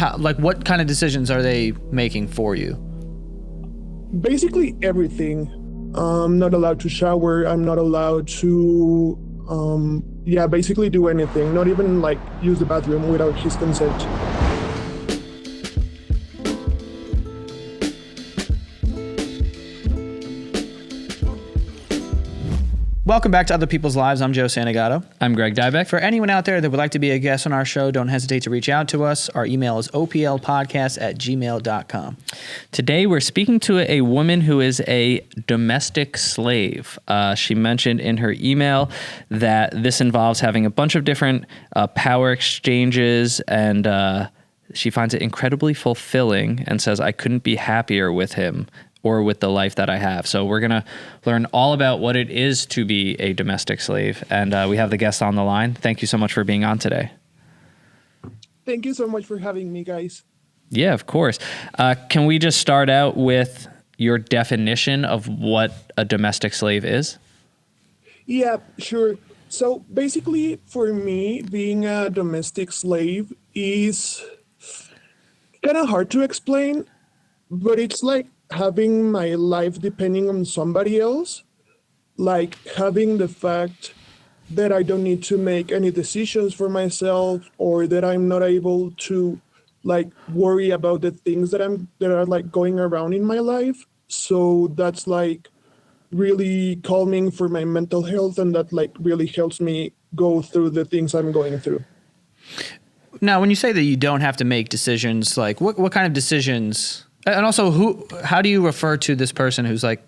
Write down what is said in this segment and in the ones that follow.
what kind of decisions are they making for you? Basically everything. I'm not allowed to shower. I'm not allowed to, basically do anything. Not even like use the bathroom without his consent. Welcome back to Other People's Lives. I'm Joe Santagato. I'm Greg Dybec. For anyone out there that would like to be a guest on our show, don't hesitate to reach out to us. Our email is oplpodcast@gmail.com. Today, we're speaking to a woman who is a domestic slave. She mentioned in her email that this involves having a bunch of different power exchanges, and she finds it incredibly fulfilling and says, I couldn't be happier with him or with the life that I have. So we're going to learn all about what it is to be a domestic slave. And we have the guest on the line. Thank you so much for being on today. Thank you so much for having me, guys. Yeah, of course. Can we just start out with your definition of what a domestic slave is? Yeah, sure. So basically, for me, being a domestic slave is kind of hard to explain, but it's like having my life depending on somebody else, like having the fact that I don't need to make any decisions for myself, or that I'm not able to like worry about the things that are like going around in my life. So that's like really calming for my mental health, and that like really helps me go through the things I'm going through. Now, when you say that you don't have to make decisions, like what kind of decisions? And also, how do you refer to this person who's like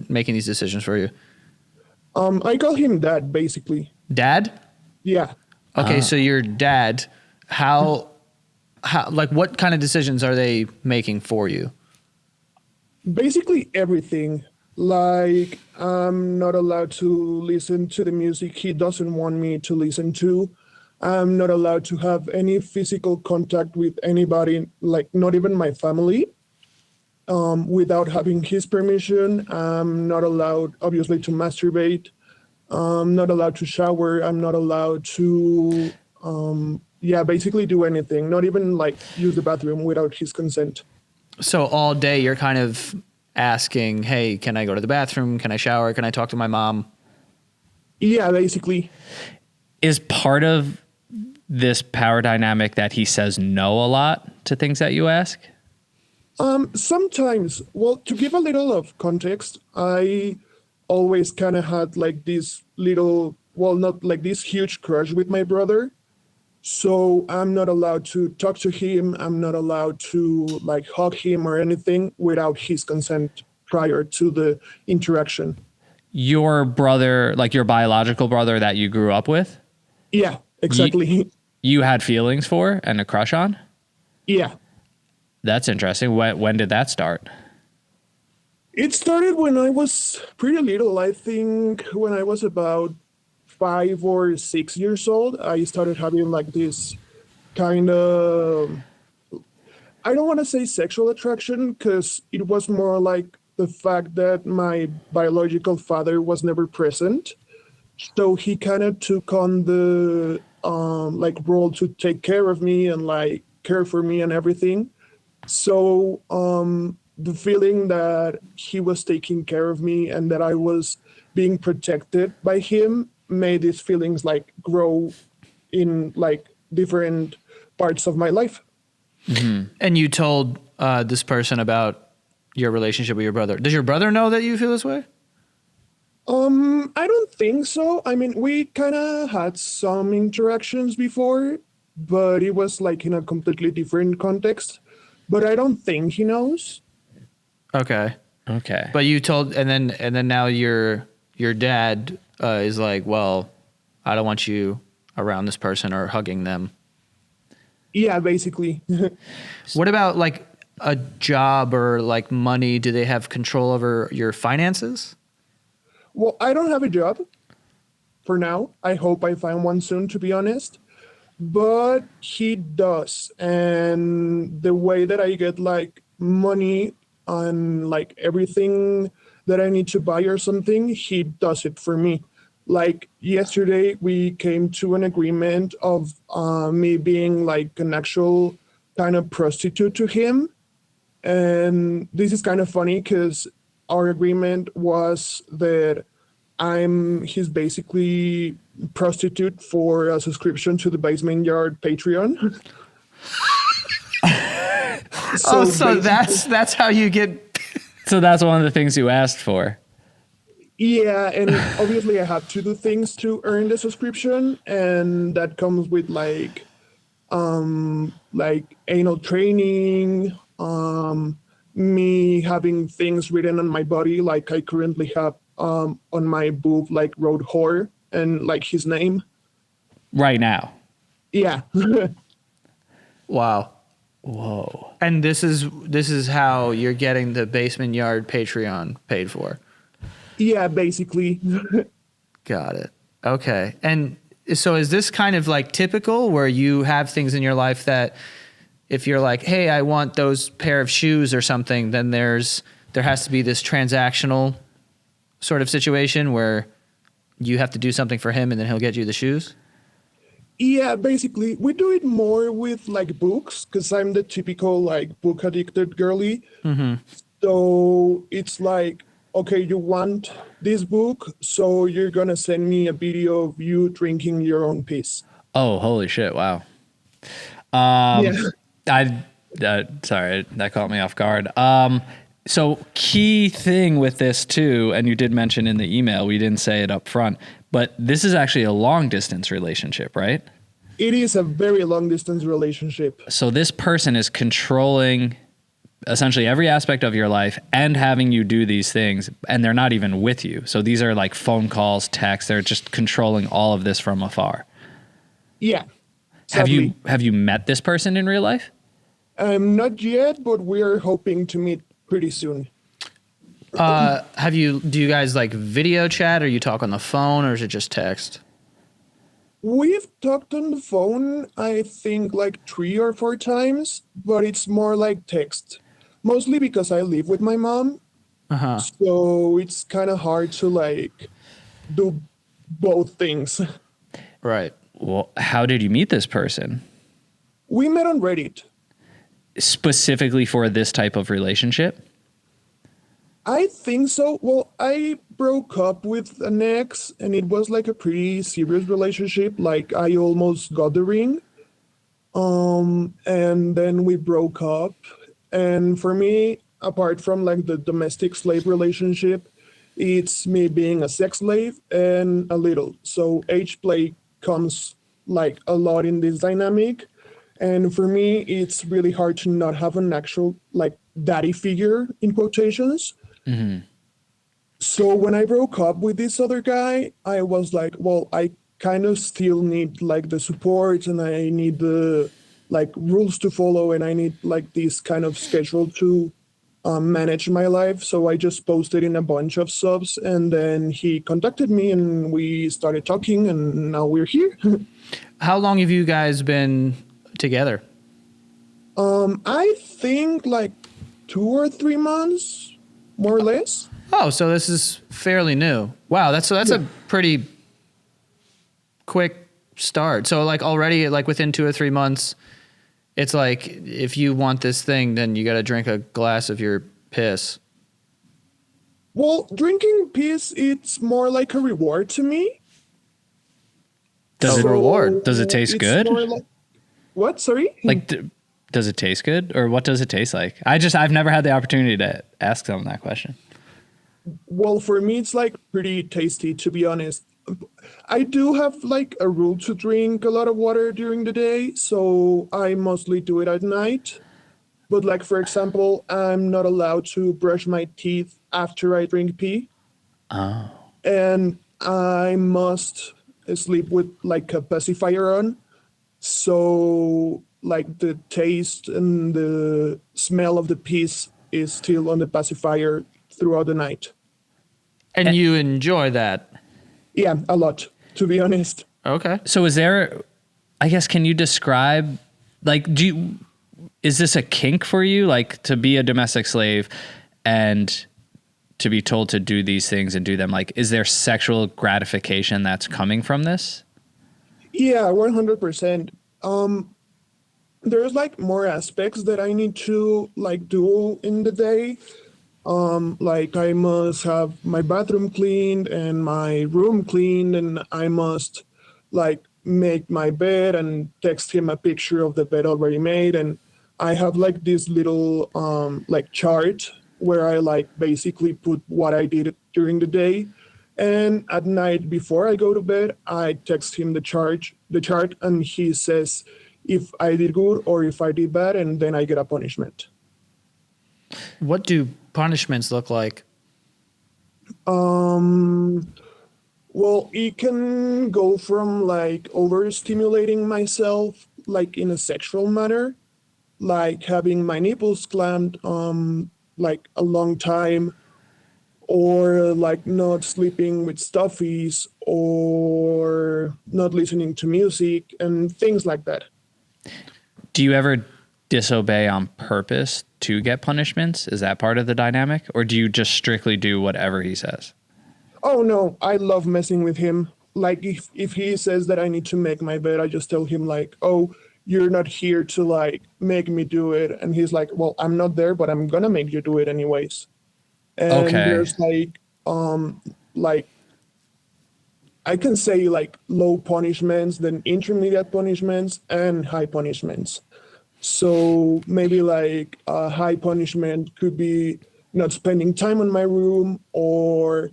making these decisions for you? I call him Dad, basically. Dad? Yeah. Okay, so your dad, how, like, what kind of decisions are they making for you? Basically everything. Like, I'm not allowed to listen to the music he doesn't want me to listen to. I'm not allowed to have any physical contact with anybody, like not even my family. Without having his permission. I'm not allowed, obviously, to masturbate. I'm not allowed to shower. I'm not allowed to, basically do anything. Not even like use the bathroom without his consent. So all day you're kind of asking, hey, can I go to the bathroom? Can I shower? Can I talk to my mom? Yeah, basically. Is part of this power dynamic that he says no a lot to things that you ask? Sometimes, well, to give a little of context, I always kind of had like this little, well, not like this huge crush with my brother. So I'm not allowed to talk to him. I'm not allowed to like hug him or anything without his consent prior to the interaction. Your brother, like your biological brother that you grew up with? Yeah, exactly. You had feelings for and a crush on? Yeah. That's interesting. When did that start? It started when I was pretty little. I think when I was about 5 or 6 years old, I started having like this kind of, I don't want to say sexual attraction, because it was more like the fact that my biological father was never present. So he kind of took on the like role to take care of me and like care for me and everything. So the feeling that he was taking care of me and that I was being protected by him made these feelings like grow in like different parts of my life. Mm-hmm. And you told this person about your relationship with your brother. Does your brother know that you feel this way? I don't think so. I mean, we kind of had some interactions before, but it was like in a completely different context. But I don't think he knows. Okay. Okay. But you told, and then now your dad is like, well, I don't want you around this person or hugging them. Yeah, basically. What about like a job or like money? Do they have control over your finances? Well, I don't have a job for now. I hope I find one soon, to be honest. But he does. And the way that I get like money on like everything that I need to buy or something, he does it for me. Like yesterday, we came to an agreement of me being like an actual kind of prostitute to him. And this is kind of funny because our agreement was that I'm his basically prostitute for a subscription to the Basement Yard Patreon. So basically- that's how you get. So that's one of the things you asked for. Yeah, and obviously I have to do things to earn the subscription, and that comes with like anal training, me having things written on my body, like I currently have on my boob, like road whore and like his name. Right now. Yeah. Wow. Whoa. And this is how you're getting the Basement Yard Patreon paid for. Yeah, basically. Got it. Okay. And so is this kind of like typical where you have things in your life that if you're like, hey, I want those pair of shoes or something, then there has to be this transactional sort of situation where you have to do something for him and then he'll get you the shoes? Yeah, basically, we do it more with like books because I'm the typical like book addicted girly. So it's like, okay, you want this book, so you're gonna send me a video of you drinking your own piss. Oh, holy shit. Wow. Yeah. Sorry, that caught me off guard. So key thing with this too, and you did mention in the email, we didn't say it up front, but this is actually a long distance relationship, right? It is a very long distance relationship. So this person is controlling essentially every aspect of your life and having you do these things, and they're not even with you. So these are like phone calls, texts, they're just controlling all of this from afar. Yeah. Have Sadly. you met this person in real life? Not yet, but we're hoping to meet pretty soon. Do you guys like video chat or you talk on the phone or is it just text? We've talked on the phone, I think like 3 or 4 times, but it's more like text. Mostly because I live with my mom. So it's kind of hard to like do both things. Right. Well, how did you meet this person? We met on Reddit. Specifically for this type of relationship? I think so. Well, I broke up with an ex and it was like a pretty serious relationship. Like I almost got the ring. And then we broke up. And for me, apart from like the domestic slave relationship, it's me being a sex slave and a little. So age play comes like a lot in this dynamic. And for me, it's really hard to not have an actual like daddy figure in quotations. So when I broke up with this other guy, I was like, well, I kind of still need like the support and I need the like rules to follow and I need like this kind of schedule to manage my life. So I just posted in a bunch of subs and then he contacted me and we started talking and now we're here. How long have you guys been together? I think like 2 or 3 months, more or less. Oh, so this is fairly new. Wow, that's a pretty quick start. So like already like within 2 or 3 months, it's like if you want this thing, then you got to drink a glass of your piss. Well, drinking piss, it's more like a reward to me. Does it So- reward? Does it taste it's good? more like- what? Sorry? Like, does it taste good, or what does it taste like? I've never had the opportunity to ask someone that question. Well, for me, it's like pretty tasty, to be honest. I do have like a rule to drink a lot of water during the day, so I mostly do it at night. But like, for example, I'm not allowed to brush my teeth after I drink pee. Oh, And I must sleep with like a pacifier on. So like the taste and the smell of the piss is still on the pacifier throughout the night. And you enjoy that. Yeah, a lot, to be honest. Okay. so is there? I guess can you describe like is this a kink for you, like to be a domestic slave and to be told to do these things and do them? Like, is there sexual gratification that's coming from this? Yeah, 100%. there's like more aspects that I need to like do in the day. Like I must have my bathroom cleaned and my room cleaned, and I must like make my bed and text him a picture of the bed already made. And I have like this little like chart where I like basically put what I did during the day. And at night before I go to bed, I text him the chart, and he says if I did good or if I did bad, and then I get a punishment. What do punishments look like? Well, it can go from like overstimulating myself, like in a sexual manner, like having my nipples clamped, like a long time, or like not sleeping with stuffies, or not listening to music, and things like that. Do you ever disobey on purpose to get punishments? Is that part of the dynamic? Or do you just strictly do whatever he says? Oh no, I love messing with him. Like if he says that I need to make my bed, I just tell him like, "Oh, you're not here to like make me do it." And he's like, "Well, I'm not there, but I'm gonna make you do it anyways." And Okay. there's like I can say like low punishments, then intermediate punishments, and high punishments. So maybe like a high punishment could be not spending time in my room, or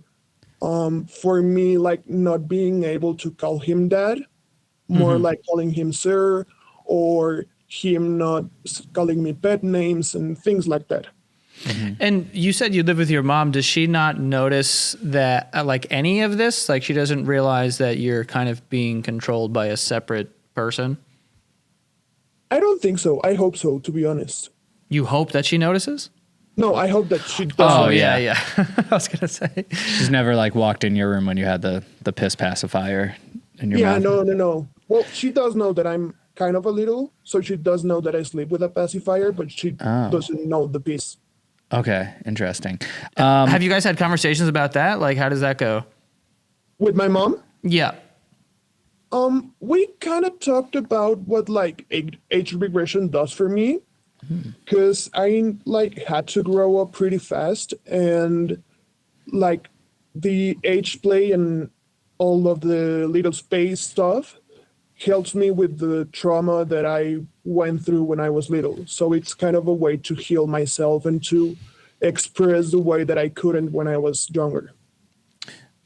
for me like not being able to call him dad, more like calling him sir, or him not calling me pet names and things like that. And you said you live with your mom. Does she not notice that, like any of this? Like she doesn't realize that you're kind of being controlled by a separate person? I don't think so. I hope so, to be honest. You hope that she notices? No, I hope that she does. Oh, yeah. yeah. I was going to say. She's never like walked in your room when you had the piss pacifier in your Yeah, mouth? no. Well, she does know that I'm kind of a little, so she does know that I sleep with a pacifier, but she doesn't know the piece. Okay, interesting. Have you guys had conversations about that? Like, how does that go? With my mom, Yeah. we kind of talked about what like age regression does for me, because I like had to grow up pretty fast, and like the age play and all of the little space stuff helps me with the trauma that I went through when I was little. So it's kind of a way to heal myself and to express the way that I couldn't when I was younger.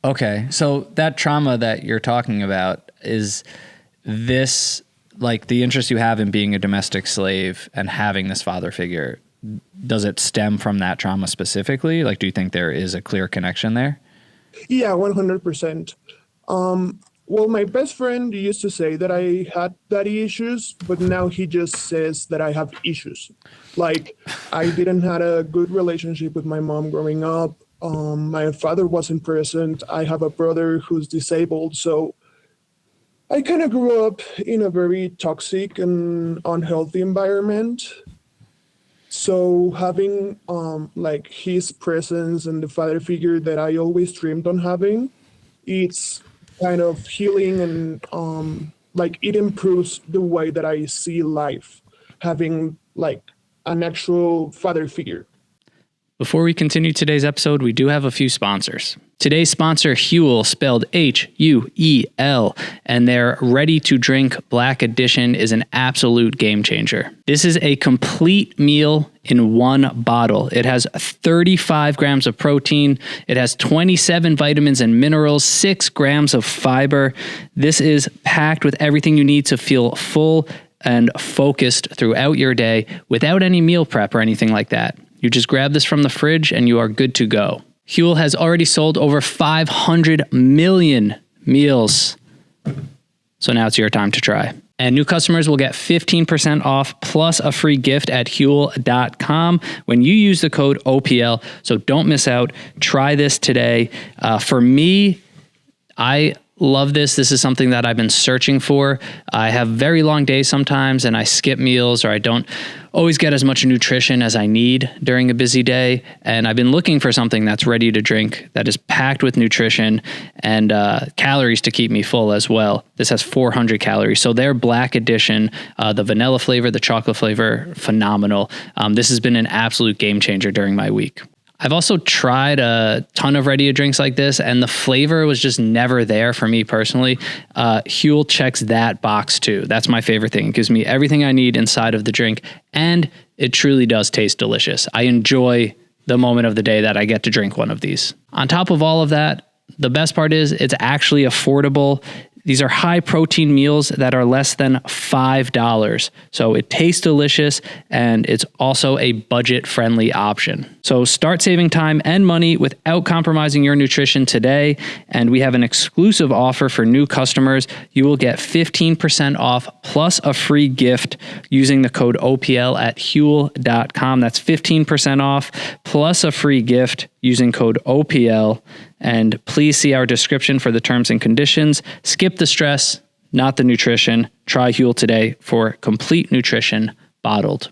Okay, so that trauma that you're talking about, is this like the interest you have in being a domestic slave and having this father figure, does it stem from that trauma specifically? Like, do you think there is a clear connection there? Yeah, 100%. Well, my best friend used to say that I had daddy issues, but now he just says that I have issues. Like, I didn't had a good relationship with my mom growing up. My father wasn't present. I have a brother who's disabled. So I kind of grew up in a very toxic and unhealthy environment. So having like his presence and the father figure that I always dreamed on having, it's kind of healing, and like it improves the way that I see life, having like an actual father figure. Before we continue today's episode, we do have a few sponsors. Today's sponsor, Huel, spelled Huel, and their ready-to-drink Black Edition is an absolute game changer. This is a complete meal in one bottle. It has 35 grams of protein. It has 27 vitamins and minerals, 6 grams of fiber. This is packed with everything you need to feel full and focused throughout your day without any meal prep or anything like that. You just grab this from the fridge and you are good to go. Huel has already sold over 500 million meals. So now it's your time to try. And new customers will get 15% off plus a free gift at Huel.com when you use the code OPL. So don't miss out. Try this today. For me, I love this. This is something that I've been searching for. I have very long days sometimes, and I skip meals, or I don't always get as much nutrition as I need during a busy day. And I've been looking for something that's ready to drink, that is packed with nutrition and calories to keep me full as well. This has 400 calories. So their black edition, the vanilla flavor, the chocolate flavor, phenomenal. This has been an absolute game changer during my week. I've also tried a ton of ready-to-drinks like this, and the flavor was just never there for me personally. Huel checks that box too. That's my favorite thing. It gives me everything I need inside of the drink, and it truly does taste delicious. I enjoy the moment of the day that I get to drink one of these. On top of all of that, the best part is it's actually affordable. These are high protein meals that are less than $5. So it tastes delicious, and it's also a budget friendly option. So start saving time and money without compromising your nutrition today. And we have an exclusive offer for new customers. You will get 15% off plus a free gift using the code OPL at Huel.com. That's 15% off plus a free gift using code OPL. And please see our description for the terms and conditions. Skip the stress, not the nutrition. Try Huel today for complete nutrition bottled.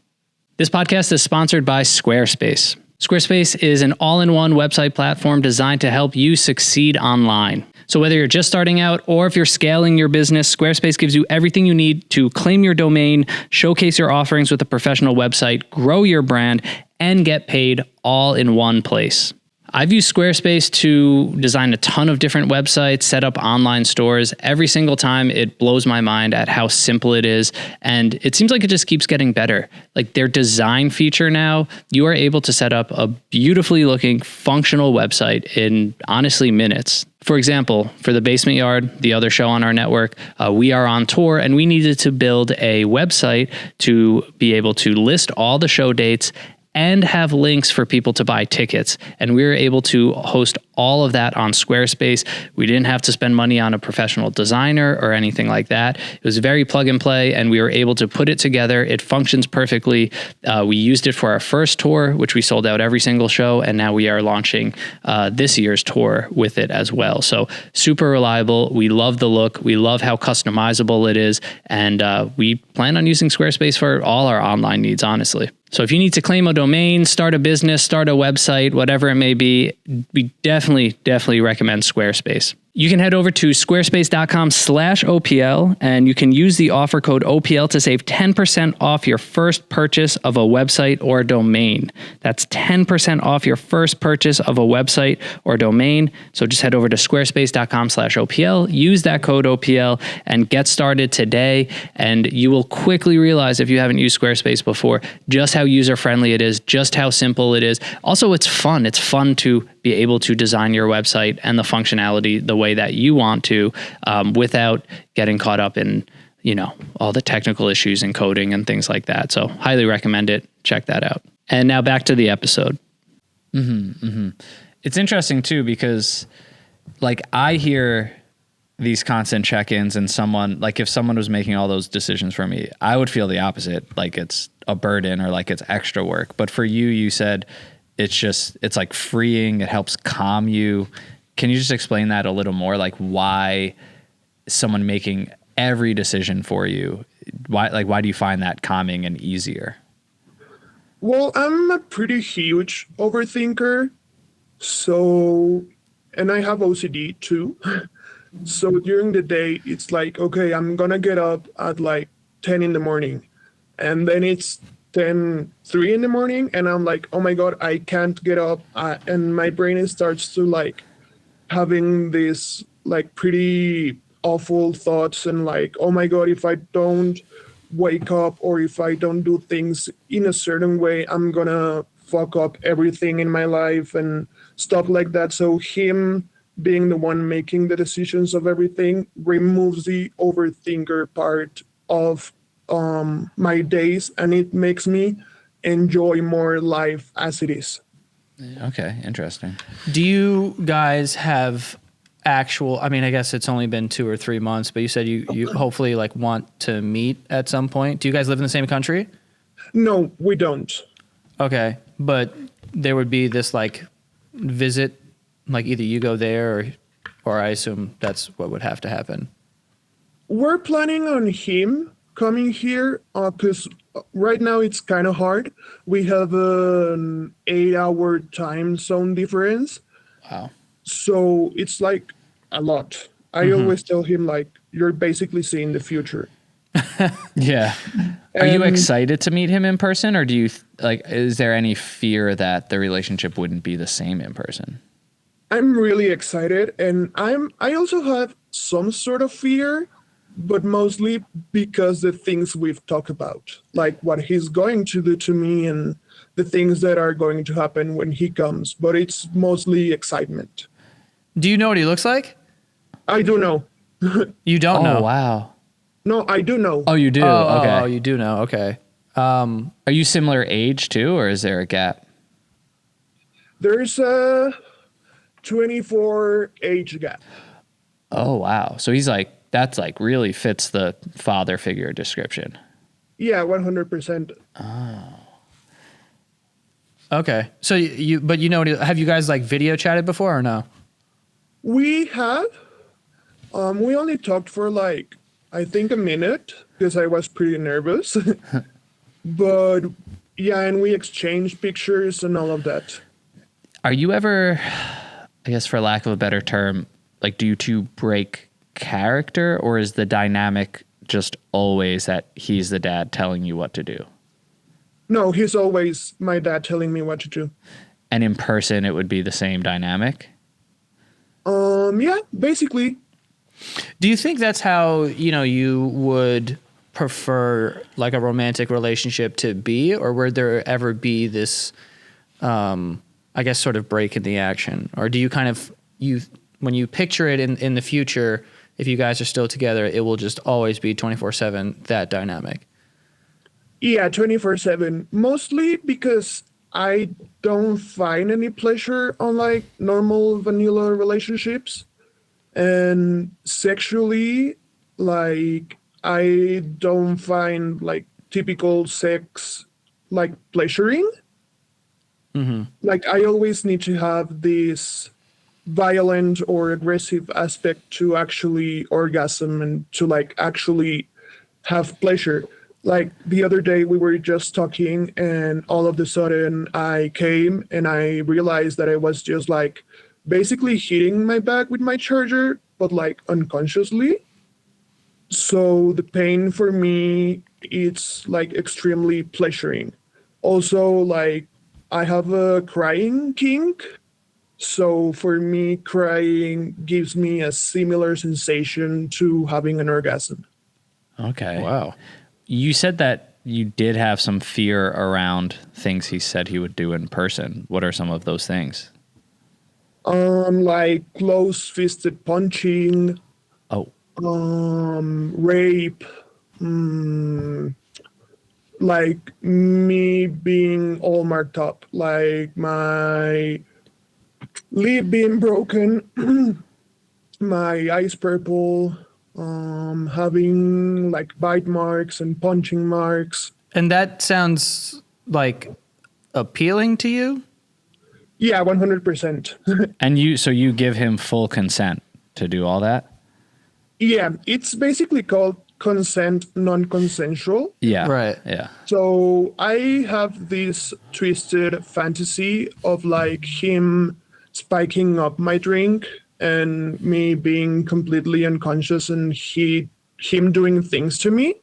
This podcast is sponsored by Squarespace. Squarespace is an all-in-one website platform designed to help you succeed online. So whether you're just starting out or if you're scaling your business, Squarespace gives you everything you need to claim your domain, showcase your offerings with a professional website, grow your brand, and get paid all in one place. I've used Squarespace to design a ton of different websites, set up online stores. Every single time it blows my mind at how simple it is. And it seems like it just keeps getting better. Like their design feature now, you are able to set up a beautifully looking functional website in honestly minutes. For example, for the Basement Yard, the other show on our network, we are on tour and we needed to build a website to be able to list all the show dates and have links for people to buy tickets. And we were able to host all of that on Squarespace. We didn't have to spend money on a professional designer or anything like that. It was very plug and play, and we were able to put it together. It functions perfectly. We used it for our first tour, which we sold out every single show, and now we are launching this year's tour with it as well. So super reliable. We love the look. We love how customizable it is, and we plan on using Squarespace for all our online needs, honestly. So if you need to claim a domain, start a business, start a website, whatever it may be, we definitely recommend Squarespace. You can head over to squarespace.com/OPL and you can use the offer code OPL to save 10% off your first purchase of a website or domain. That's 10% off your first purchase of a website or domain. So just head over to squarespace.com/OPL, use that code OPL and get started today. And you will quickly realize, if you haven't used Squarespace before, just how user-friendly it is, just how simple it is. Also, it's fun. It's fun to be able to design your website and the functionality the way that you want to, without getting caught up in, all the technical issues and coding and things like that. So highly recommend it. Check that out. And now back to the episode. It's interesting too, because I hear these constant check-ins and if someone was making all those decisions for me, I would feel the opposite. Like it's a burden or like it's extra work. But for you, you said it's like freeing. It helps calm you. Can you just explain that a little more? Like why someone making every decision for you, why do you find that calming and easier? Well, I'm a pretty huge overthinker. And I have OCD too. So during the day, it's like, okay, I'm going to get up at 10 in the morning. And then it's 10:03 in the morning. And I'm like, oh my God, I can't get up. And my brain starts to having this pretty awful thoughts and oh my God, if I don't wake up or if I don't do things in a certain way, I'm going to fuck up everything in my life and stuff like that. So him being the one making the decisions of everything removes the overthinker part of my days, and it makes me enjoy more life as it is. Okay, interesting. Do you guys have I guess it's only been 2 or 3 months, but you said you hopefully want to meet at some point. Do you guys live in the same country? No, we don't. Okay, but there would be this visit, either you go there or Or I assume that's what would have to happen. We're planning on him coming here because right now it's kind of hard. We have an 8-hour time zone difference. Wow. So it's like a lot. I always tell him, like, you're basically seeing the future. Yeah. Are you And excited to meet him in person, or do you like? Is there any fear that the relationship wouldn't be the same in person? I'm really excited, and I also have some sort of fear, but mostly because the things we've talked about, like what he's going to do to me and the things that are going to happen when he comes. But it's mostly excitement. Do you know what he looks like? I do know. You don't Oh know. wow. No, I do know. Oh, you do. Okay. Oh, you do know. Okay. Are you similar age too, or is there a gap? There's a 24 age gap. Oh wow. So he's like that's like really fits the father figure description. Yeah, 100%. Okay. So but you know, have you guys like video chatted before or no? We have. We only talked for like, I think, a minute because I was pretty nervous. But yeah, and we exchanged pictures and all of that. Are you ever, I guess for lack of a better term, like do you two break character, or is the dynamic just always that he's the dad telling you what to do? No, he's always my dad telling me what to do. And in person, it would be the same dynamic? Yeah, basically. Do you think that's how, you would prefer like a romantic relationship to be, or would there ever be this, I guess, sort of break in the action? Or do you kind of, when you picture it in the future, if you guys are still together, it will just always be 24/7, that dynamic? Yeah, 24/7. Mostly because I don't find any pleasure on like normal vanilla relationships. And sexually, like, I don't find like typical sex like pleasuring. Like, I always need to have this violent or aggressive aspect to actually orgasm and to like actually have pleasure. Like the other day, we were just talking, and all of a sudden, I came and I realized that I was just like basically hitting my back with my charger, but like unconsciously. So the pain for me, it's like extremely pleasuring. Also, like, I have a crying kink. So for me, crying gives me a similar sensation to having an orgasm. Okay. Wow. You said that you did have some fear around things he said he would do in person. What are some of those things? Like close-fisted punching, Oh, rape, like me being all marked up, like my lip being broken, my eyes purple, having like bite marks and punching marks. And that sounds like appealing to you? Yeah, 100%. and you give him full consent to do all that? Yeah, it's basically called consent non-consensual. Yeah. Right. Yeah. So I have this twisted fantasy of like him spiking up my drink and me being completely unconscious and him doing things to me.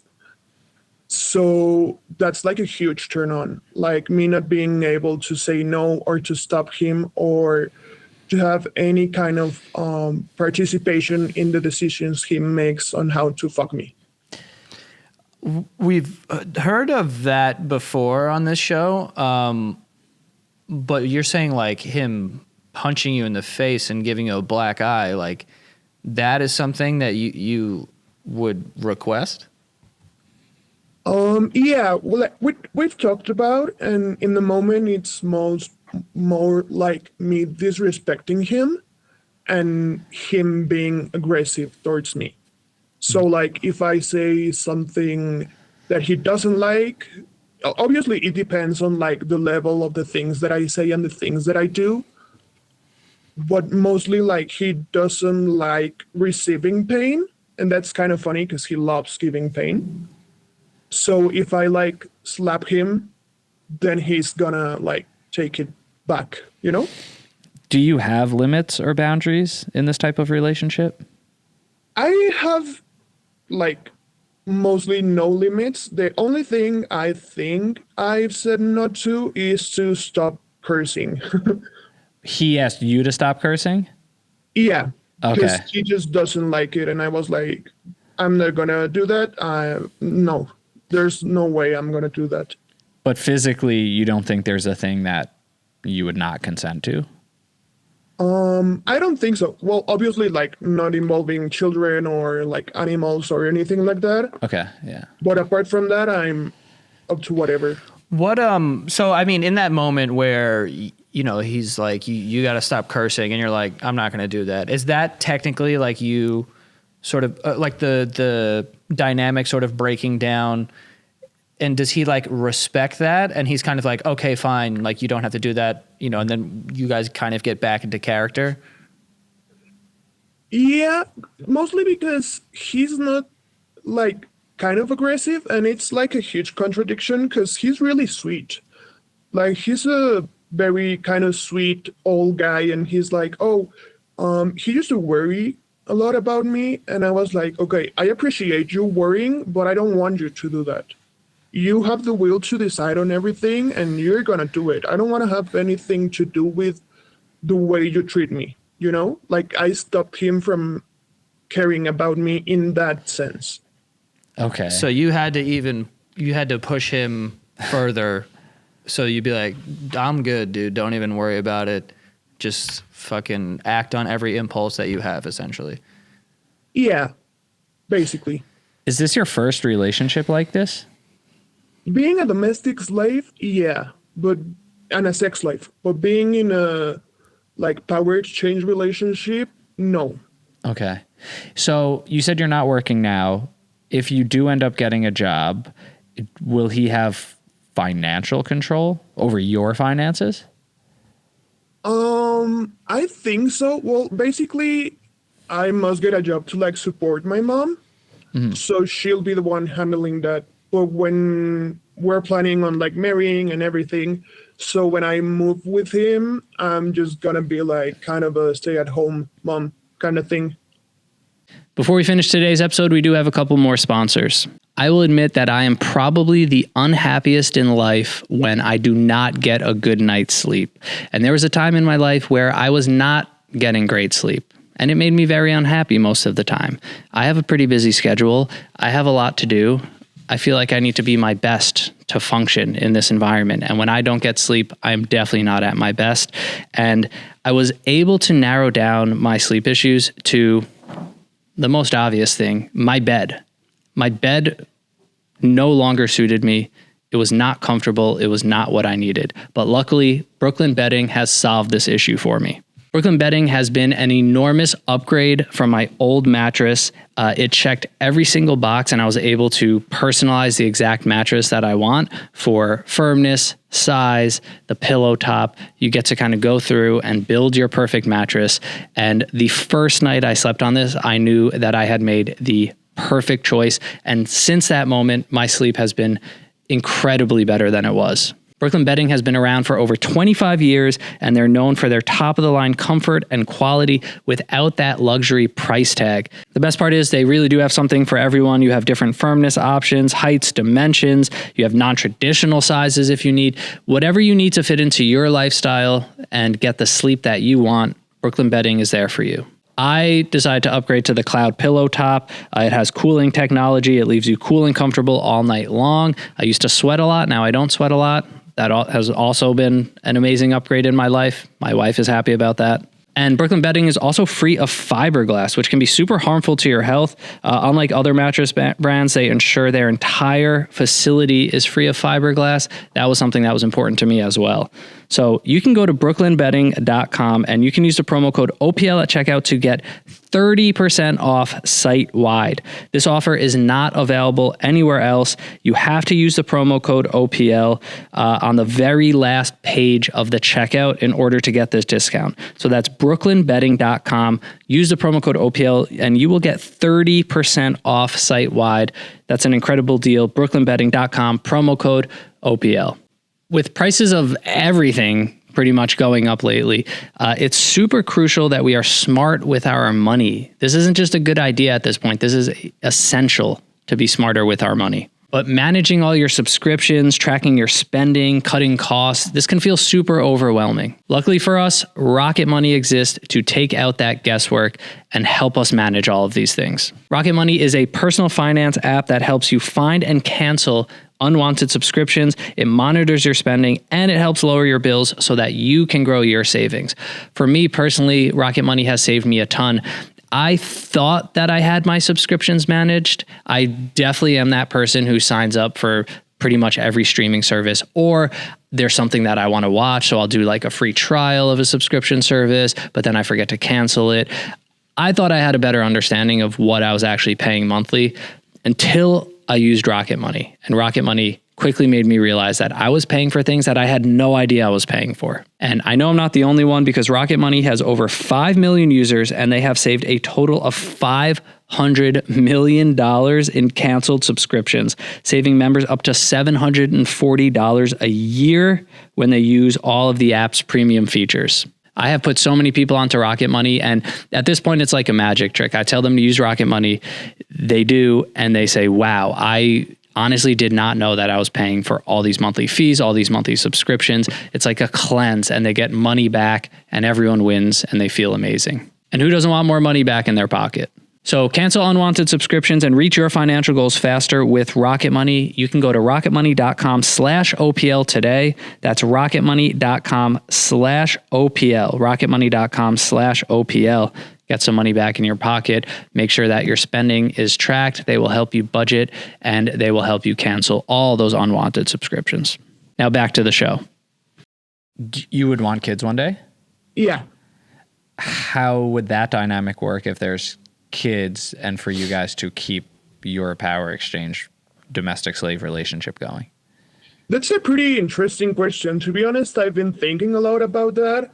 So that's like a huge turn on, like me not being able to say no or to stop him or to have any kind of participation in the decisions he makes on how to fuck me. We've heard of that before on this show, but you're saying like him punching you in the face and giving you a black eye, like that is something that you would request? Yeah, well, we've talked about, and in the moment, it's more like me disrespecting him and him being aggressive towards me. So, like, if I say something that he doesn't like, obviously it depends on like the level of the things that I say and the things that I do. but mostly like he doesn't like receiving pain. And that's kind of funny because he loves giving pain. So if I like slap him, then he's gonna like take it back, you know? Do you have limits or boundaries in this type of relationship? I have like mostly no limits. The only thing I think I've said not to is to stop cursing. He asked you to stop cursing? Yeah, because Okay. he just doesn't like it, and I was like, I'm not gonna do that. No, there's no way I'm gonna do that. But physically, you don't think there's a thing that you would not consent to? I don't think so. Well, obviously, like not involving children or like animals or anything like that. Okay, yeah. But apart from that, I'm up to whatever. What so I mean in that moment where you know he's like you got to stop cursing and you're like I'm not going to do that. Is that technically like you sort of like the dynamic sort of breaking down, and does he like respect that and he's kind of like okay fine, like you don't have to do that, you know, and then you guys kind of get back into character? Yeah, mostly because he's not like kind of aggressive, and it's like a huge contradiction because he's really sweet. Like he's a very kind of sweet old guy, and he's like, oh, he used to worry a lot about me, and I was like, okay, I appreciate you worrying, but I don't want you to do that. You have the will to decide on everything, and you're gonna do it. I don't want to have anything to do with the way you treat me. You know, like I stopped him from caring about me in that sense. Okay. So you had to push him further. So you'd be like, I'm good, dude. Don't even worry about it. Just fucking act on every impulse that you have, essentially. Yeah, basically. Is this your first relationship like this? Being a domestic slave, yeah, but and a sex slave, but being in a like power exchange relationship, no. Okay. So you said you're not working now. If you do end up getting a job, will he have financial control over your finances? I think so. Well, basically, I must get a job to like support my mom. So she'll be the one handling that. But when we're planning on like marrying and everything, so when I move with him, I'm just gonna be like kind of a stay-at-home mom kind of thing. Before we finish today's episode, we do have a couple more sponsors. I will admit that I am probably the unhappiest in life when I do not get a good night's sleep. And there was a time in my life where I was not getting great sleep, and it made me very unhappy most of the time. I have a pretty busy schedule. I have a lot to do. I feel like I need to be my best to function in this environment. And when I don't get sleep, I'm definitely not at my best. And I was able to narrow down my sleep issues to the most obvious thing, my bed. My bed no longer suited me. It was not comfortable. It was not what I needed. But luckily, Brooklyn Bedding has solved this issue for me. Brooklyn Bedding has been an enormous upgrade from my old mattress. It checked every single box, and I was able to personalize the exact mattress that I want for firmness, size, the pillow top. You get to kind of go through and build your perfect mattress. And the first night I slept on this, I knew that I had made the perfect choice. And since that moment, my sleep has been incredibly better than it was. Brooklyn Bedding has been around for over 25 years, and they're known for their top-of-the-line comfort and quality without that luxury price tag. The best part is they really do have something for everyone. You have different firmness options, heights, dimensions. You have non-traditional sizes if you need. Whatever you need to fit into your lifestyle and get the sleep that you want, Brooklyn Bedding is there for you. I decided to upgrade to the Cloud Pillow Top. It has cooling technology. It leaves you cool and comfortable all night long. I used to sweat a lot. Now I don't sweat a lot. That has also been an amazing upgrade in my life. My wife is happy about that. And Brooklyn Bedding is also free of fiberglass, which can be super harmful to your health. Unlike other mattress brands, they ensure their entire facility is free of fiberglass. That was something that was important to me as well. So you can go to brooklynbedding.com and you can use the promo code OPL at checkout to get 30% off site-wide. This offer is not available anywhere else. You have to use the promo code OPL on the very last page of the checkout in order to get this discount. So that's brooklynbedding.com. Use the promo code OPL and you will get 30% off site-wide. That's an incredible deal. brooklynbedding.com, promo code OPL. With prices of everything pretty much going up lately, it's super crucial that we are smart with our money. This isn't just a good idea at this point. This is essential to be smarter with our money. But managing all your subscriptions, tracking your spending, cutting costs, this can feel super overwhelming. Luckily for us, Rocket Money exists to take out that guesswork and help us manage all of these things. Rocket Money is a personal finance app that helps you find and cancel unwanted subscriptions. It monitors your spending and it helps lower your bills so that you can grow your savings. For me personally, Rocket Money has saved me a ton. I thought that I had my subscriptions managed. I definitely am that person who signs up for pretty much every streaming service, or there's something that I want to watch. So I'll do like a free trial of a subscription service, but then I forget to cancel it. I thought I had a better understanding of what I was actually paying monthly until I used Rocket Money. And Rocket Money quickly made me realize that I was paying for things that I had no idea I was paying for. And I know I'm not the only one, because Rocket Money has over 5 million users and they have saved a total of $500 million in canceled subscriptions, saving members up to $740 a year when they use all of the app's premium features. I have put so many people onto Rocket Money, and at this point, it's like a magic trick. I tell them to use Rocket Money, they do, and they say, wow, I honestly did not know that I was paying for all these monthly fees, all these monthly subscriptions. It's like a cleanse, and they get money back, and everyone wins, and they feel amazing. And who doesn't want more money back in their pocket? So cancel unwanted subscriptions and reach your financial goals faster with Rocket Money. You can go to rocketmoney.com/OPL today. That's rocketmoney.com/OPL. rocketmoney.com/OPL. Get some money back in your pocket. Make sure that your spending is tracked. They will help you budget and they will help you cancel all those unwanted subscriptions. Now back to the show. You would want kids one day? Yeah. How would that dynamic work if there's kids and for you guys to keep your power exchange domestic slave relationship going? That's a pretty interesting question. To be honest, I've been thinking a lot about that.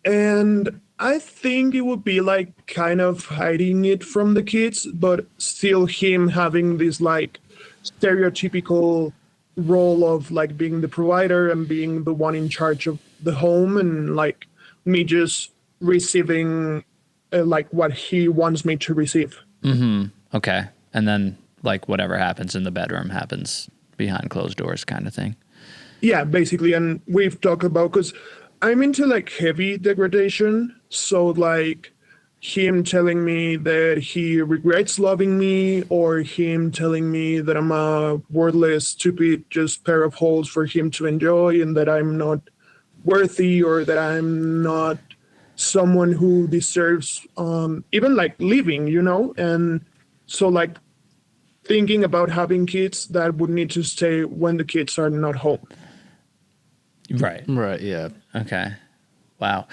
And I think it would be like kind of hiding it from the kids, but still him having this like stereotypical role of like being the provider and being the one in charge of the home, and like me just receiving like what he wants me to receive. Mm-hmm. Okay. And then like whatever happens in the bedroom happens behind closed doors kind of thing. Yeah, basically. And we've talked about, because I'm into like heavy degradation. So like him telling me that he regrets loving me, or him telling me that I'm a worthless, stupid, just pair of holes for him to enjoy, and that I'm not worthy, or that I'm not someone who deserves even like living, you know? And so like thinking about having kids that would need to stay when the kids are not home. Right. Right. Yeah. Okay. Wow.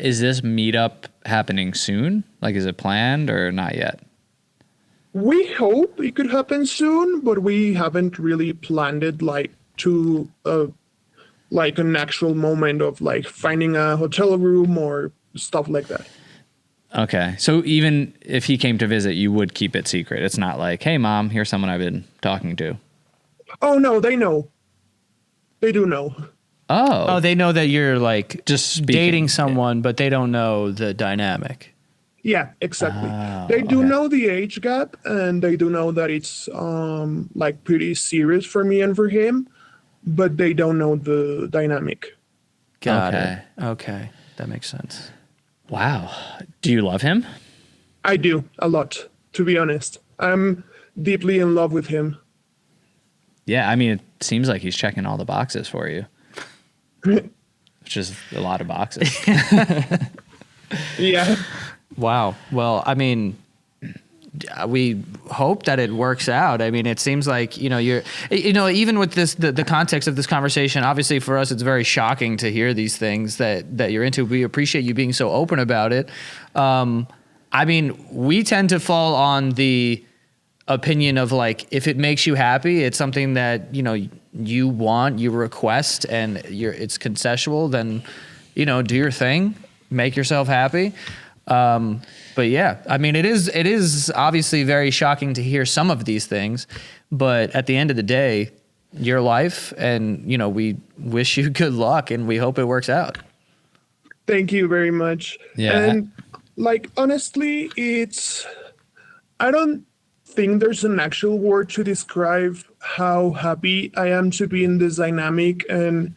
Is this meetup happening soon? Like, is it planned or not yet? We hope it could happen soon, but we haven't really planned it like to like an actual moment of like finding a hotel room or stuff like that. Okay. So even if he came to visit, you would keep it secret. It's not like, hey, Mom, here's someone I've been talking to. Oh, no, they know. They do know. Oh, they know that you're like just speaking. dating someone, but they don't know the dynamic. Yeah, exactly. Oh, They do okay. know the age gap, and they do know that it's like pretty serious for me and for him, but they don't know the dynamic. Got Okay. it. Okay. That makes sense. Wow. Do you love him? I do a lot, to be honest. I'm deeply in love with him. Yeah. I mean, it seems like he's checking all the boxes for you, which is a lot of boxes. Yeah. Wow. Well, I mean, we hope that it works out. I mean, it seems like, even with this, the context of this conversation, obviously for us, it's very shocking to hear these things that you're into. We appreciate you being so open about it. I mean, we tend to fall on the opinion of like, if it makes you happy, it's something that, you want, you request, and it's consensual, then, do your thing, make yourself happy. But yeah, I mean, it is obviously very shocking to hear some of these things, but at the end of the day, your life, and, we wish you good luck and we hope it works out. Thank you very much. Yeah. And like, honestly, I don't think there's an actual word to describe how happy I am to be in this dynamic, and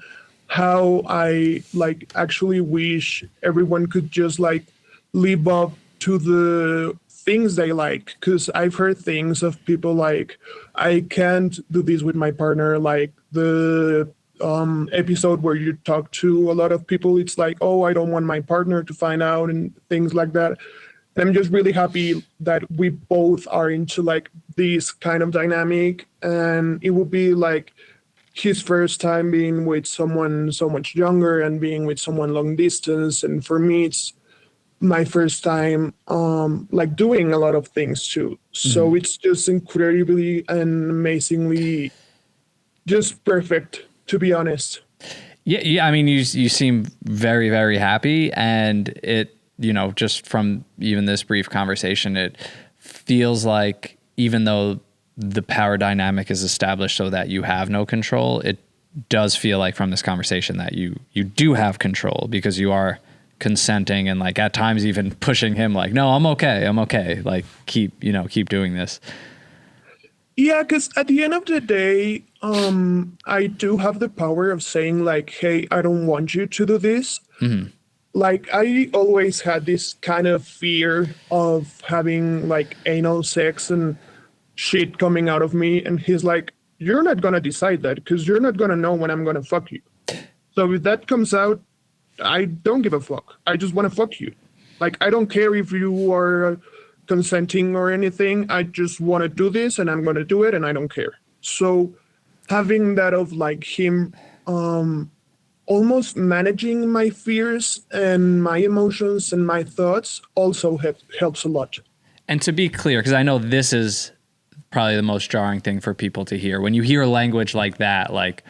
how I like actually wish everyone could just like live up to the things they like. Because I've heard things of people like, I can't do this with my partner, like the episode where you talk to a lot of people, it's like, oh, I don't want my partner to find out, and things like that. And I'm just really happy that we both are into like this kind of dynamic, and it would be like his first time being with someone so much younger and being with someone long distance, and for me it's my first time like doing a lot of things too. So it's just incredibly and amazingly just perfect, to be honest. Yeah. I mean, you seem very, very happy, and it, just from even this brief conversation, it feels like even though the power dynamic is established so that you have no control, it does feel like from this conversation that you do have control, because you are consenting and like at times even pushing him like, no, I'm okay. Like keep doing this. Yeah, because at the end of the day, I do have the power of saying like, hey, I don't want you to do this. Mm-hmm. Like, I always had this kind of fear of having like anal sex and shit coming out of me. And he's like, you're not going to decide that, because you're not going to know when I'm going to fuck you. So if that comes out, I don't give a fuck. I just want to fuck you. Like, I don't care if you are consenting or anything. I just want to do this, and I'm going to do it, and I don't care. So having that of like him almost managing my fears and my emotions and my thoughts also helps a lot. And to be clear, because I know this is probably the most jarring thing for people to hear, when you hear language like that, like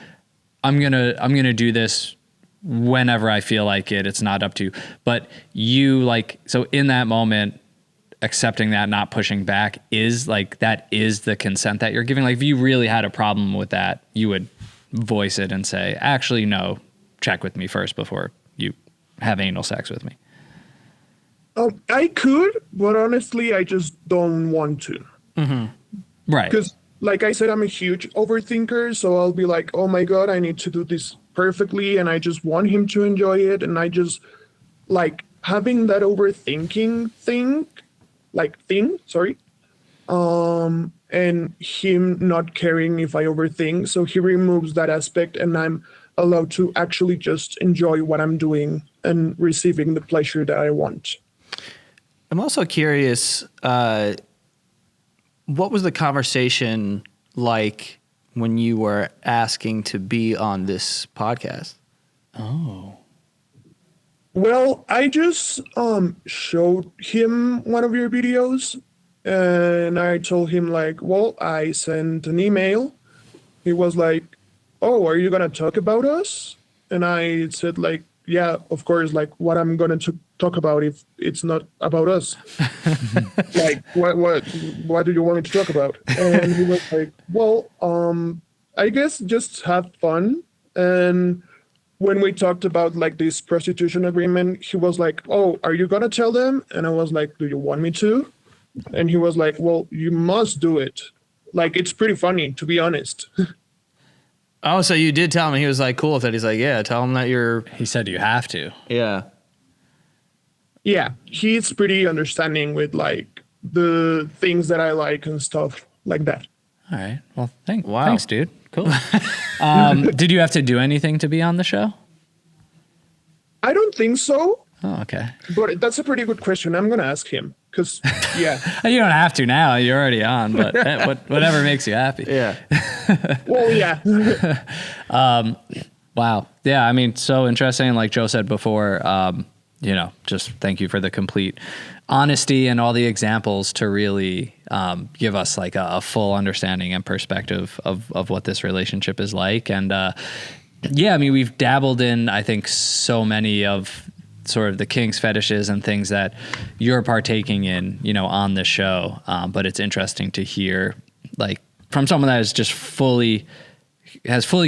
I'm gonna do this whenever I feel like it. It's not up to you. But you like, so in that moment, accepting that, not pushing back, is like, that is the consent that you're giving. Like if you really had a problem with that, you would voice it and say, actually, no, check with me first before you have anal sex with me. I could, but honestly, I just don't want to. Mm-hmm. Right. Because like I said, I'm a huge overthinker. So I'll be like, oh my God, I need to do this perfectly. And I just want him to enjoy it. And I just like having that overthinking thing, and him not caring if I overthink. So he removes that aspect, and I'm allowed to actually just enjoy what I'm doing and receiving the pleasure that I want. I'm also curious, what was the conversation like when you were asking to be on this podcast? Oh. Well, I just showed him one of your videos, and I told him like, well, I sent an email. He was like, oh, are you going to talk about us? And I said like, yeah, of course, like what I'm going to talk about if it's not about us. Like, what do you want me to talk about? And he was like, well, I guess just have fun. And when we talked about like this prostitution agreement, he was like, oh, are you going to tell them? And I was like, do you want me to? And he was like, well, you must do it. Like, it's pretty funny, to be honest. Oh, so you did tell him. He was like cool with it. He's like, yeah, tell him that you're... He said you have to. Yeah. Yeah, he's pretty understanding with like the things that I like and stuff like that. All right. Well, Wow. Thanks, dude. Cool. Did you have to do anything to be on the show? I don't think so. Oh, okay. But that's a pretty good question. I'm going to ask him, Because, yeah. You don't have to now. You're already on, but whatever makes you happy. Yeah. Well, yeah. Wow. Yeah. I mean, so interesting. Like Joe said before, just thank you for the complete honesty and all the examples to really give us like a full understanding and perspective of what this relationship is like. And I mean, we've dabbled in, I think, so many of sort of the kinks, fetishes, and things that you're partaking in, on this show. But it's interesting to hear, like, from someone that is just fully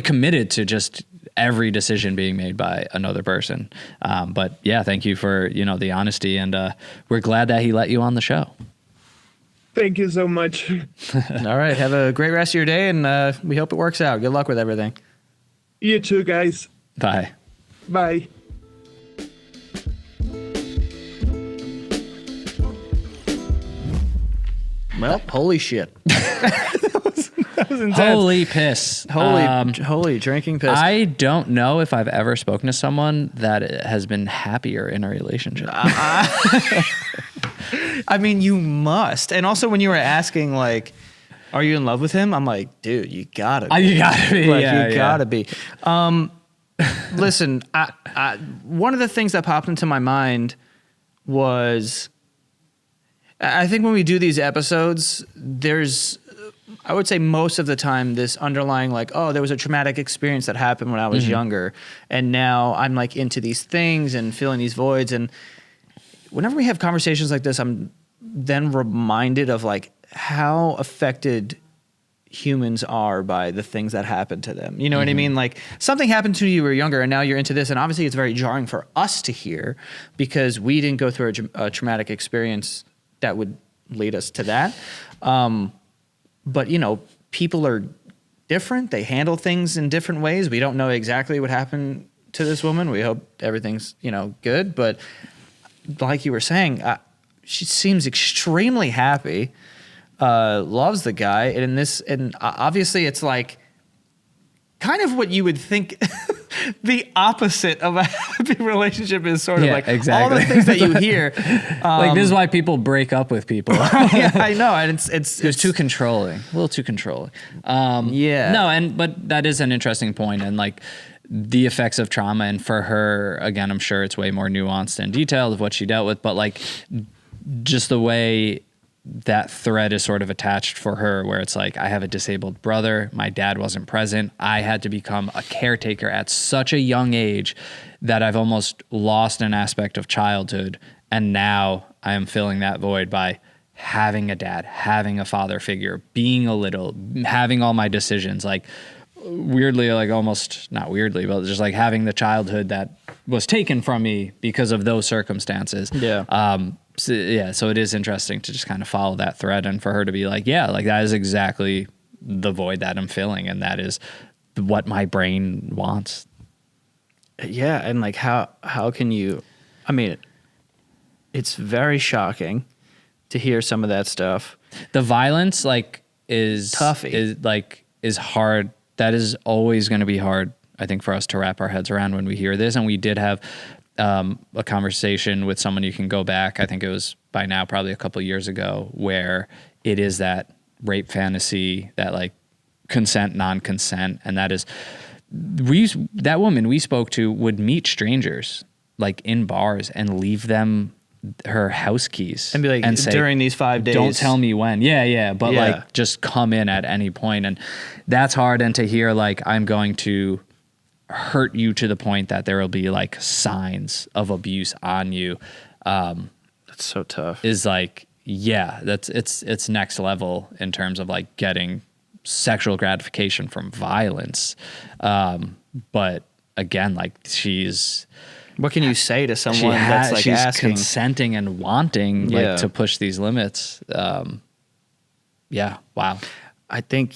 committed to just every decision being made by another person. But yeah, thank you for, the honesty, and we're glad that he let you on the show. Thank you so much. All right. Have a great rest of your day, and we hope it works out. Good luck with everything. You too, guys. Bye. Bye. Well, holy shit. that was intense. Holy piss. Holy drinking piss. I don't know if I've ever spoken to someone that has been happier in a relationship. I mean, you must. And also when you were asking, like, are you in love with him? I'm like, dude, you gotta be. You gotta be. Like, yeah, you gotta be. Listen, I one of the things that popped into my mind was, I think when we do these episodes, there's, I would say most of the time, this underlying, like, oh, there was a traumatic experience that happened when I was younger, and now I'm like into these things and filling these voids. And whenever we have conversations like this, I'm then reminded of like how affected humans are by the things that happen to them. You know what I mean? Like, something happened to you when you were younger, and now you're into this, and obviously it's very jarring for us to hear because we didn't go through a traumatic experience that would lead us to that. But, people are different. They handle things in different ways. We don't know exactly what happened to this woman. We hope everything's, good. But like you were saying, she seems extremely happy, loves the guy. And obviously it's like kind of what you would think the opposite of a happy relationship is, sort of like exactly. all the things that you hear. Like, this is why people break up with people. Yeah, I know. And it's too controlling, a little too controlling. Yeah. No, but that is an interesting point, and like the effects of trauma. And for her, again, I'm sure it's way more nuanced and detailed of what she dealt with, but like just the way that thread is sort of attached for her, where it's like, I have a disabled brother. My dad wasn't present. I had to become a caretaker at such a young age that I've almost lost an aspect of childhood. And now I am filling that void by having a dad, having a father figure, being a little, having all my decisions, like weirdly, like almost not weirdly, but just like having the childhood that was taken from me because of those circumstances. Yeah. So it is interesting to just kind of follow that thread, and for her to be like, yeah, like that is exactly the void that I'm filling, and that is what my brain wants. Yeah, and like how can you? I mean, it's very shocking to hear some of that stuff. The violence, like, is toughy. Is hard. That is always going to be hard, I think, for us to wrap our heads around when we hear this. And we did have a conversation with someone. You can go back, I think it was by now probably a couple of years ago, where it is that rape fantasy, that like consent, non-consent. And that is, that woman we spoke to would meet strangers like in bars and leave them her house keys and be like, and say, during these 5 days, don't tell me when. But like, just come in at any point. And that's hard. And to hear like, I'm going to hurt you to the point that there will be like signs of abuse on you. That's so tough. Is like, yeah, it's next level in terms of like getting sexual gratification from violence. But again, like, what can you say to someone that's like she's asking, consenting and wanting like to push these limits? Wow. I think,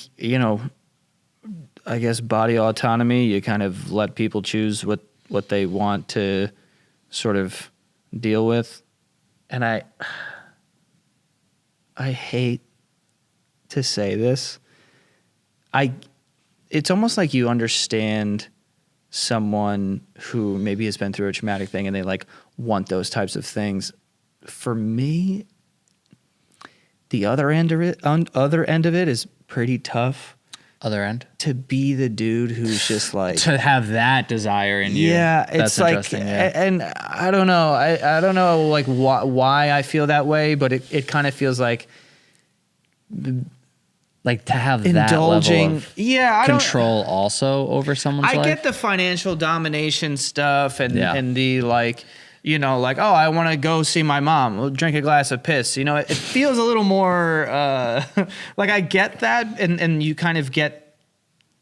I guess body autonomy, you kind of let people choose what they want to sort of deal with. And I hate to say this. It's almost like you understand someone who maybe has been through a traumatic thing and they like want those types of things. For me, the other end of it is pretty tough. Other end. To be the dude who's just like To have that desire in you. Yeah, That's it's like, interesting, yeah. and I don't know. I don't know like why I feel that way, but it kind of feels like Like to have indulging. that level of I control also over someone's don't. I life. get the financial domination stuff and Yeah. and the like. You know, like, oh, I want to go see my mom. We'll drink a glass of piss. You know, it feels a little more like I get that, and you kind of get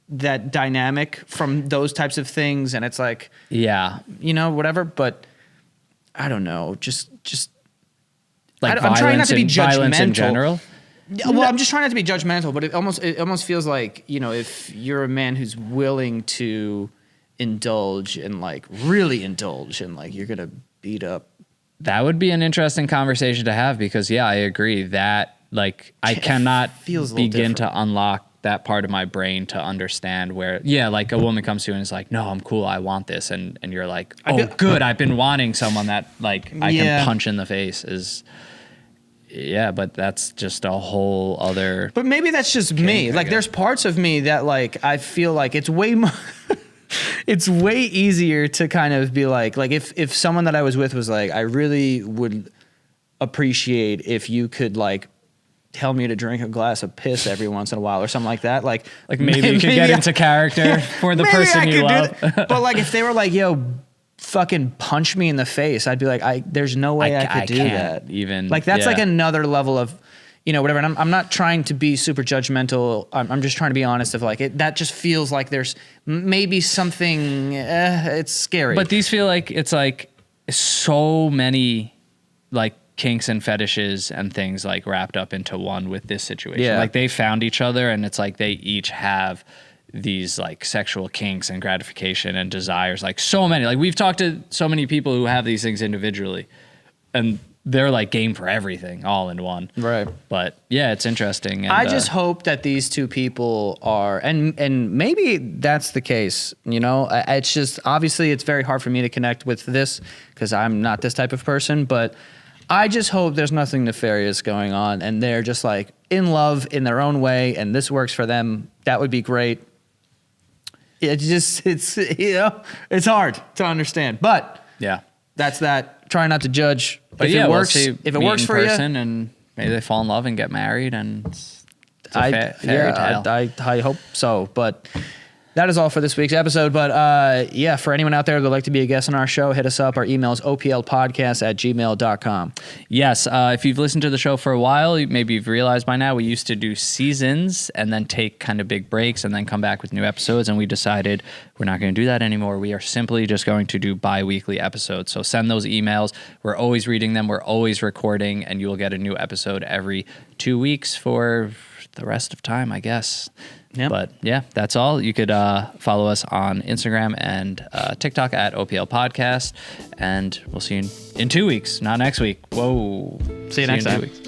that dynamic from those types of things, and it's like, Yeah. you know, whatever. But I don't know, just Like I'm trying not to be violence in judgmental. general. Well, I'm just trying not to be judgmental, but it almost feels like, you know, if you're a man who's willing to indulge and like really indulge and like you're gonna beat up. That would be an interesting conversation to have because, yeah, I agree that like I cannot feels a little begin different. to unlock that part of my brain to understand where, yeah, like a woman comes to you and is like, no, I'm cool. I want this. And you're like, oh, good. I've been wanting someone that like I Yeah. can punch in the face is, yeah, but that's just a whole other. But maybe that's just me. I Like guess. there's parts of me that like I feel like it's way more it's way easier to kind of be like if someone that I was with was like, I really would appreciate if you could like tell me to drink a glass of piss every once in a while or something like that. Like Maybe you could get into character for the maybe person I you could do love. that. But like if they were like, yo, fucking punch me in the face, I'd be like, there's no way I could do can't that. even. Like that's yeah. like another level of, you know, whatever. And I'm not trying to be super judgmental. I'm just trying to be honest of like that just feels like there's maybe something, it's scary. But these feel like it's like so many like kinks and fetishes and things like wrapped up into one with this situation. Yeah. Like they found each other and it's like they each have these like sexual kinks and gratification and desires. Like so many. Like we've talked to so many people who have these things individually and they're like game for everything all in one. Right. But yeah, it's interesting. And, I just hope that these two people are, and maybe that's the case. You know, it's just obviously it's very hard for me to connect with this because I'm not this type of person. But I just hope there's nothing nefarious going on, and they're just like in love in their own way, and this works for them. That would be great. It's you know, it's hard to understand, but yeah. that's that. Try not to judge. But if yeah, it works, we'll see, if it meet works in for person you, and maybe they fall in love and get married and it's a fairy tale. I hope so. But that is all for this week's episode. But yeah, for anyone out there that would like to be a guest on our show, hit us up. Our email is oplpodcast@gmail.com. Yes, if you've listened to the show for a while, maybe you've realized by now we used to do seasons and then take kind of big breaks and then come back with new episodes. And we decided we're not going to do that anymore. We are simply just going to do bi-weekly episodes. So send those emails. We're always reading them. We're always recording. And you will get a new episode every 2 weeks for the rest of time, I guess. Yep. But yeah, that's all. You could follow us on Instagram and TikTok at OPL Podcast. And we'll see you in 2 weeks, not next week. Whoa. See you next in time. 2 weeks.